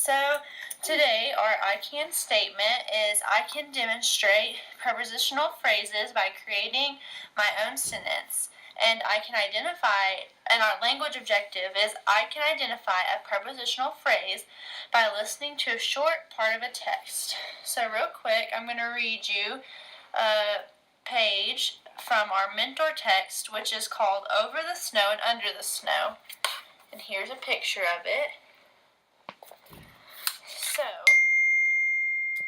So today our I can statement is I can demonstrate prepositional phrases by creating my own sentence. And I can identify, and our language objective is I can identify a prepositional phrase by listening to a short part of a text. So real quick, I'm going to read you a page from our mentor text, which is called Over the Snow and Under the Snow. And here's a picture of it. So,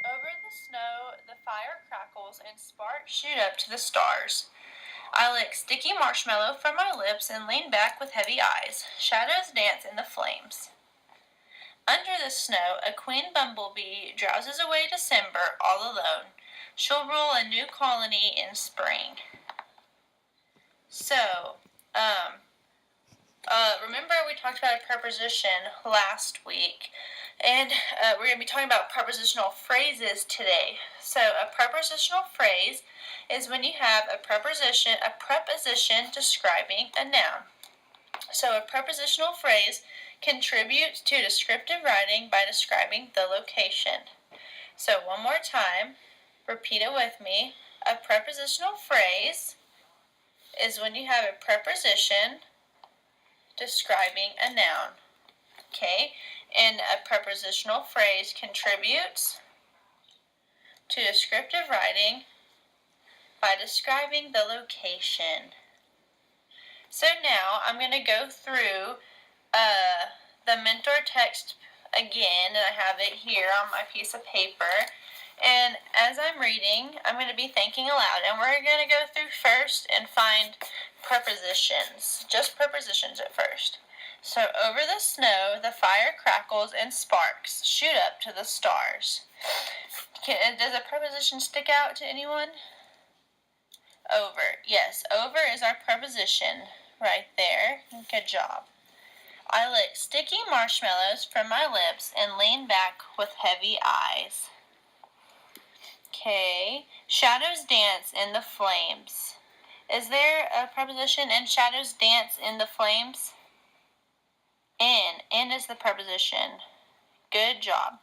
over the snow, the fire crackles and sparks shoot up to the stars. I lick sticky marshmallow from my lips and lean back with heavy eyes. Shadows dance in the flames. Under the snow, a queen bumblebee drowses away December all alone. She'll rule a new colony in spring. So, remember we talked about a preposition last week, and we're going to be talking about prepositional phrases today. So a prepositional phrase is when you have a preposition describing a noun. So a prepositional phrase contributes to descriptive writing by describing the location. So one more time, repeat it with me. A prepositional phrase is when you have a preposition describing a noun. Okay, and a prepositional phrase contributes to descriptive writing by describing the location. So now I'm going to go through the mentor text again, and I have it here on my piece of paper. And as I'm reading, I'm going to be thinking aloud, and we're going to go through first and find prepositions, just prepositions at first. So, over the snow, the fire crackles and sparks shoot up to the stars. Does a preposition stick out to anyone? Over. Yes, over is our preposition right there. Good job. I lick sticky marshmallows from my lips and lean back with heavy eyes. Okay. Shadows dance in the flames. Is there a preposition in shadows dance in the flames? In is the preposition. Good job.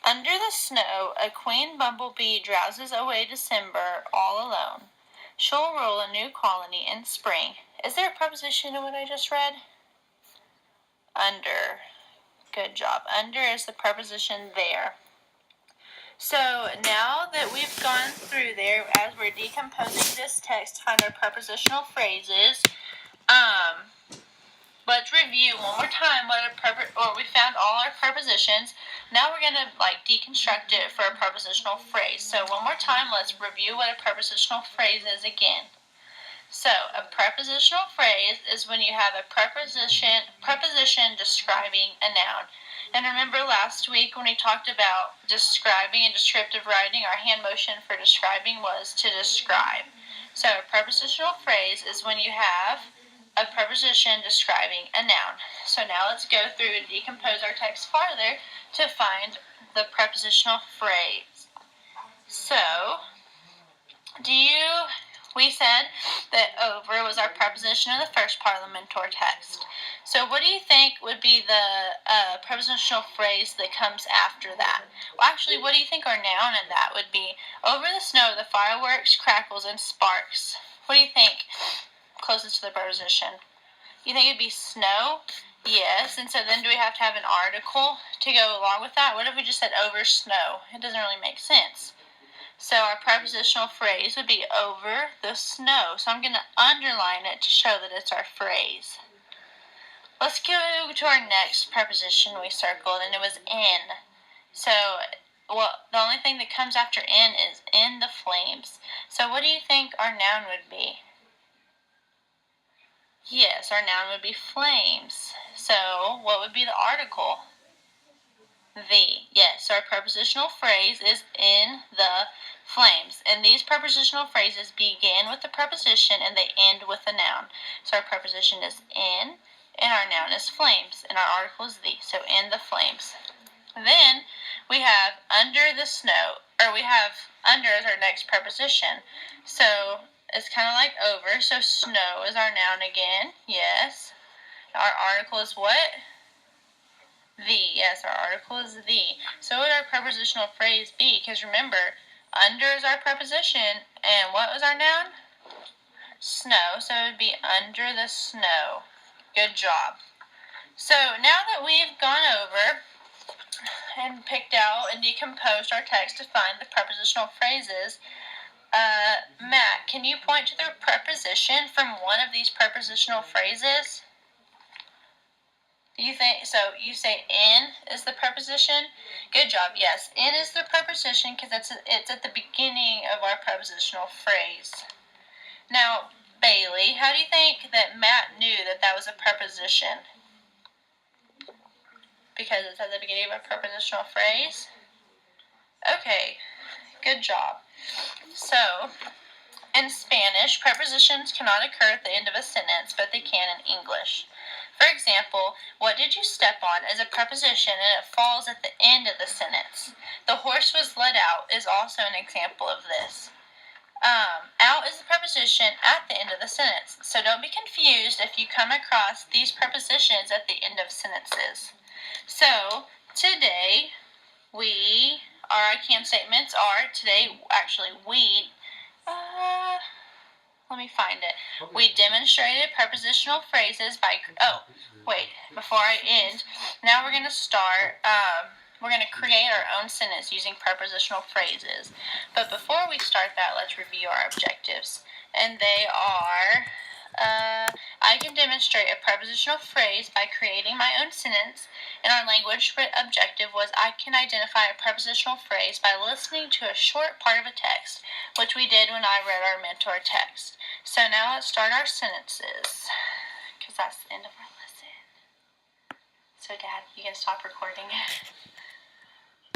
Under the snow, a queen bumblebee drowses away December all alone. She'll rule a new colony in spring. Is there a preposition in what I just read? Under. Good job. Under is the preposition there. So now that we've gone through there, as we're decomposing this text to find our prepositional phrases, let's review one more time we found all our prepositions. Now we're going to deconstruct it for a prepositional phrase. So one more time, let's review what a prepositional phrase is again. So a prepositional phrase is when you have a preposition describing a noun. And remember last week when we talked about describing and descriptive writing, our hand motion for describing was to describe. So a prepositional phrase is when you have a preposition describing a noun. So now let's go through and decompose our text farther to find the prepositional phrase. So, we said that over was our preposition in the first part of the mentor text. So what do you think would be the prepositional phrase that comes after that? Well, actually, what do you think our noun in that would be? Over the snow, the fireworks, crackles, and sparks. What do you think? Closest to the preposition. You think it'd be snow? Yes. And so then do we have to have an article to go along with that? What if we just said over snow? It doesn't really make sense. So our prepositional phrase would be over the snow. So I'm going to underline it to show that it's our phrase. Let's go to our next preposition we circled, and it was in. So, the only thing that comes after in is in the flames. So what do you think our noun would be? Yes, our noun would be flames. So, what would be the article? The. Yes, so our prepositional phrase is in the flames. And these prepositional phrases begin with the preposition and they end with a noun. So our preposition is in, and our noun is flames, and our article is the. So in the flames. Then we have under the snow, or we have under as our next preposition. So it's kind of like over. So snow is our noun again. Yes. Our article is what? The. Yes, our article is the. So what would our prepositional phrase be? Because remember, under is our preposition, and what was our noun? Snow. So it would be under the snow. Good job. So now that we've gone over and picked out and decomposed our text to find the prepositional phrases, Matt, can you point to the preposition from one of these prepositional phrases? Do you think so? You say in is the preposition. Good job. Yes, in is the preposition because it's at the beginning of our prepositional phrase. Now, Bailey, how do you think that Matt knew that that was a preposition? Because it's at the beginning of a prepositional phrase. Okay, good job. So, in Spanish, prepositions cannot occur at the end of a sentence, but they can in English. For example, what did you step on is a preposition and it falls at the end of the sentence. The horse was let out is also an example of this. Out is the preposition at the end of the sentence, so don't be confused if you come across these prepositions at the end of sentences. So, today, our I can statements are, let me find it. We demonstrated prepositional phrases by, before I end, now we're going to start, we're going to create our own sentence using prepositional phrases. But before we start that, let's review our objectives. And they are, I can demonstrate a prepositional phrase by creating my own sentence. And our language objective was I can identify a prepositional phrase by listening to a short part of a text, which we did when I read our mentor text. So now let's start our sentences, because that's the end of our lesson. So Dad, you can stop recording.